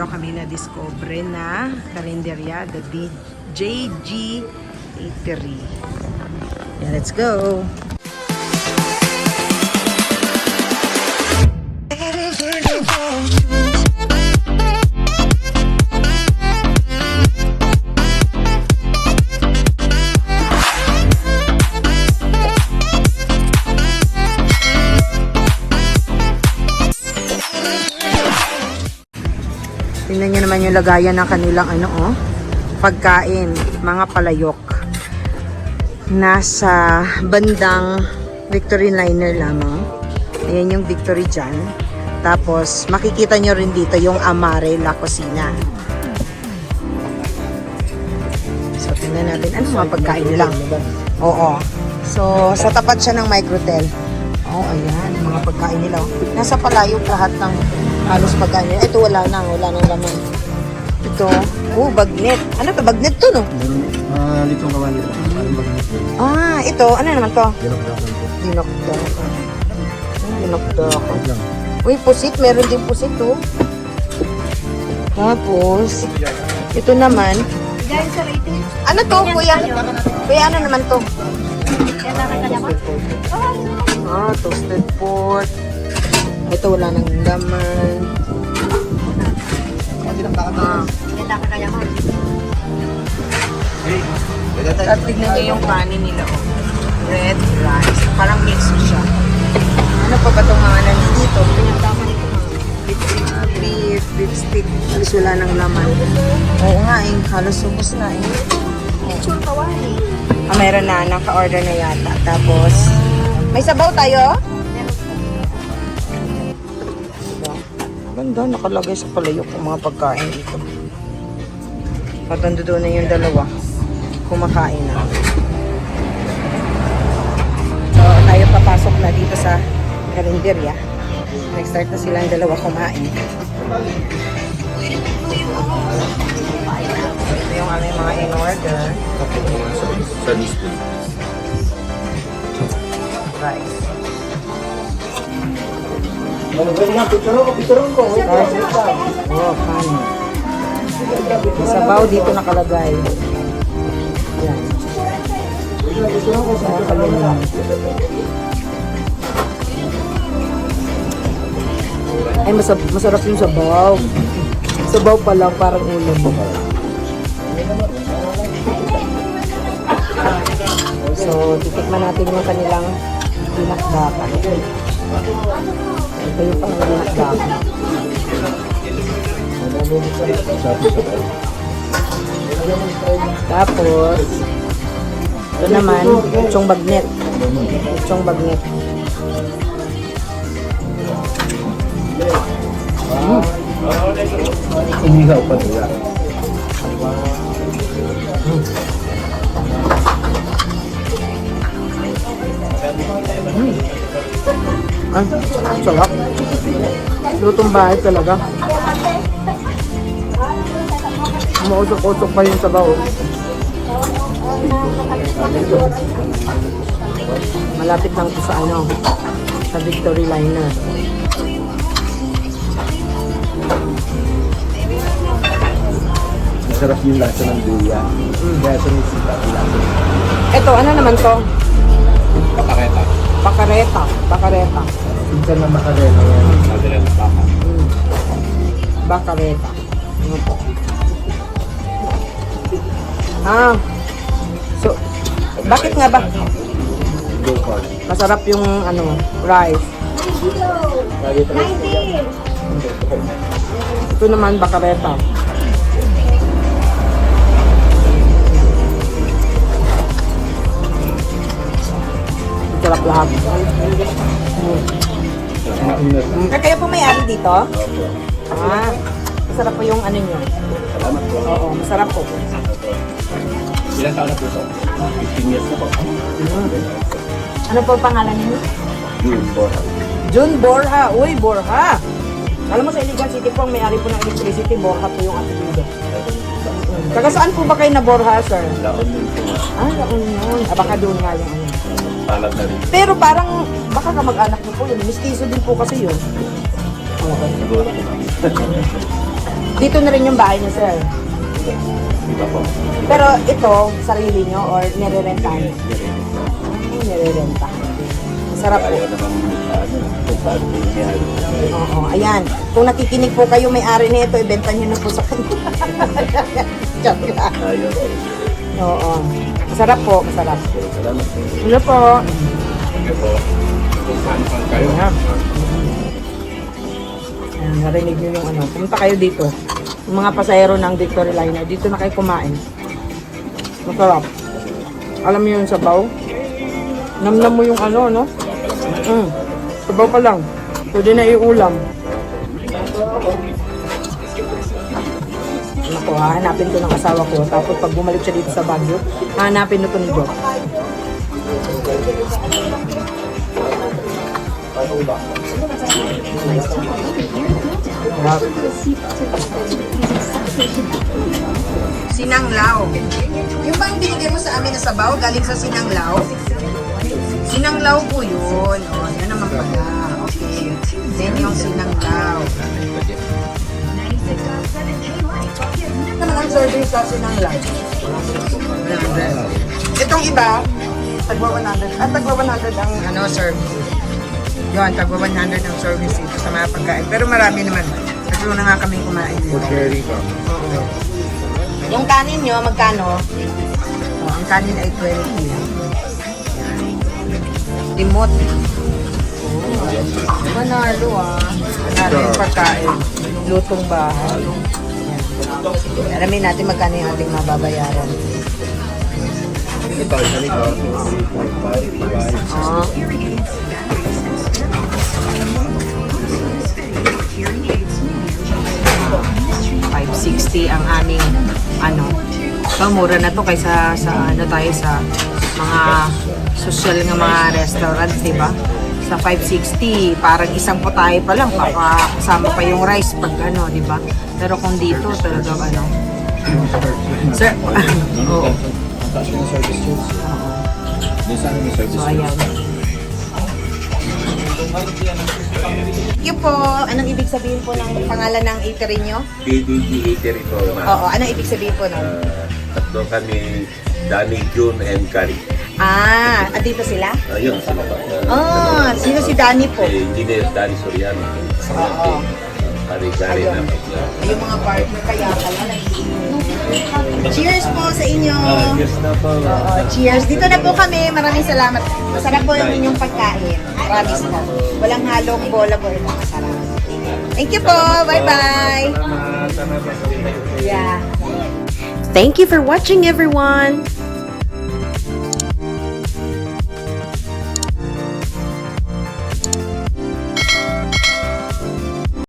meron kami na discover na karinderya, the JG Eatery. Yeah, let's go! Tingnan nyo naman yung lagayan ng kanilang pagkain, mga palayok. Nasa bandang Victory Liner lamang. Ayan yung Victory dyan. Tapos makikita nyo rin dito yung Amare La Cocina. So tingnan natin ano mga pagkain nila. Oo. So sa tapat siya ng Microtel. Oh, ayan, mga pagkain nila. Nasa palayok lahat ng halos pagkain nila. Ito wala nang laman. Ito, bagnet. Ano to? Bagnet to, no? Litong kawan nito. Ito, ano naman to? Dinokdakan. Dinokdakan. Uy, pusit. Meron din pusit, oh. Tapos, ito naman. Ano to, kuya? Kuya, ano naman to? Toasted pork. Ito wala nang laman. At tignan nyo yung kanin nila. Red rice. Parang mix siya. Ano pa ba itong mga nandito? Beef stick. Halos wala nang laman. Oo nga halos ubos na mayroon na. Naka-order na yata. Tapos, may sabaw tayo? Ganda, nakalagay sa palayok ang mga pagkain dito. Patando doon na yung dalawa. Kumakain na. So, tayo papasok na dito sa karinderya. Nag-start na silang dalawa kumain. Ito yung aming mga in-order. Rice. Oh, kanin. Sabaw dito nakalagay. Yan. Ay, masarap yung sabaw. Sabaw pa lang, parang ulam. So, titikman natin yung kanilang dinakdakan. Ito yung pang dinakdakan. Tapos, ito naman, lechong bagnet. Lechong bagnet. Inihaw pa nila. Sarap. Lutong bahay talaga. Umuusok-usok pa yung sabaw. Malapit lang ito sa sa Victory Liner. Masarap yung lasa ng duya. Kaya sa may sita yung lasa. Ito, ano naman to? Pakareta. Bacareta. Minsan na makarena yan. Madalang baka. Bacareta. Ano po? So, bakit nga ba? Go card. Masarap yung rice. 90! Ito naman, bacareta. Sarap lahat. Kayo po may-ari dito? Masarap po yung nyo. Salamat po. Oo, masarap po. Ilang taon na po ito? 15 years na po. Ano po pangalan niyo? June Borja. June Borja. Uy, Borja. Alam mo sa Iligan City po, ang may-ari po ng electricity, Borja po yung apelido. Taga saan po ba kayo na Borja, sir? Laon din po. La Union. Baka doon nga yung Palad na rin. Pero parang, baka kamag-anak niyo po yun. Mistiso din po kasi yun. Okay. Siguro po. Dito na rin yung bahay niyo, sir. Iba po. Pero ito, sarili niyo or nire-rentahan niyo? Nire-rentahan. Masarap po. Ayaw naman kung paano nangyari. Oo, ayan. Kung nakikinig po kayo, may-ari nito, ibenta niyo na po sa kanya. Joke lang. Ayaw. Oo. Masarap po, masarap. Salamat po. Ano po? Thank you po. Kung saan kayo. Ayan. Ayan, narinig niyo yung ano. Pumunta kayo dito. Yung mga pasahero ng Victory Liner, dito na kayo kumain. Masarap. Alam niyo yung sabaw? Namnam mo yung ano, no? Sabaw pa lang. Pwede na iulam. Ako, hahanapin ko ng asawa ko. Tapos pag bumalik siya dito sa Baguio, hahanapin ko ni Doc. Sinanglaw. Yung bang binigay mo sa amin na sabaw, galing sa sinanglaw? Sinanglaw po yun. O, yan naman pala. Okay. Then yung sinanglaw. Ano naman ang serving sa sinanglaw? Itong iba, tagwa 100. At tagwa 100 ang ano, service. Yun, tagwa 100 ang service dito sa mga pagkain. Pero marami naman. Tatlo na nga kami kumain dito. Sharing ka. Oo. Yung kanin nyo, magkano? Oh, ang kanin ay 20. Limot. Oh, manalo Manalo yung pagkain. Lutong bahay. Yan. Alamin natin magkano yung ating mababayaran. Ito, ganito. Oh. $560 ang aming ano. So, mura na to kaysa sa ano tayo sa mga social nga mga restaurant, di ba? Sa 560, parang isang putahe pa lang, kasama pa yung rice pag ano, di ba? Pero kung dito, talagang ano. Sir, oo. So, ayan. Thank you po. Anong ibig sabihin po ng pangalan ng eatery nyo? KDG Eatery po. Oo, anong ibig sabihin po nun? Tatlo kami, Danny, June, and Kari. Dito sila? Ayun, sila po. Sino si Danny po? Si Engineer Danny Soriano. Oo. Kari-kari Ayun. namin. Yung mga partner kaya pala. Cheers po sa inyo. Yes na po. Oo, cheers. Dito na po kami. Maraming salamat. Masarap po yung inyong pagkain. Promise po. Walang halong bola-bola. Masarap. Thank you po. Bye-bye. Yeah. Thank you for watching, everyone.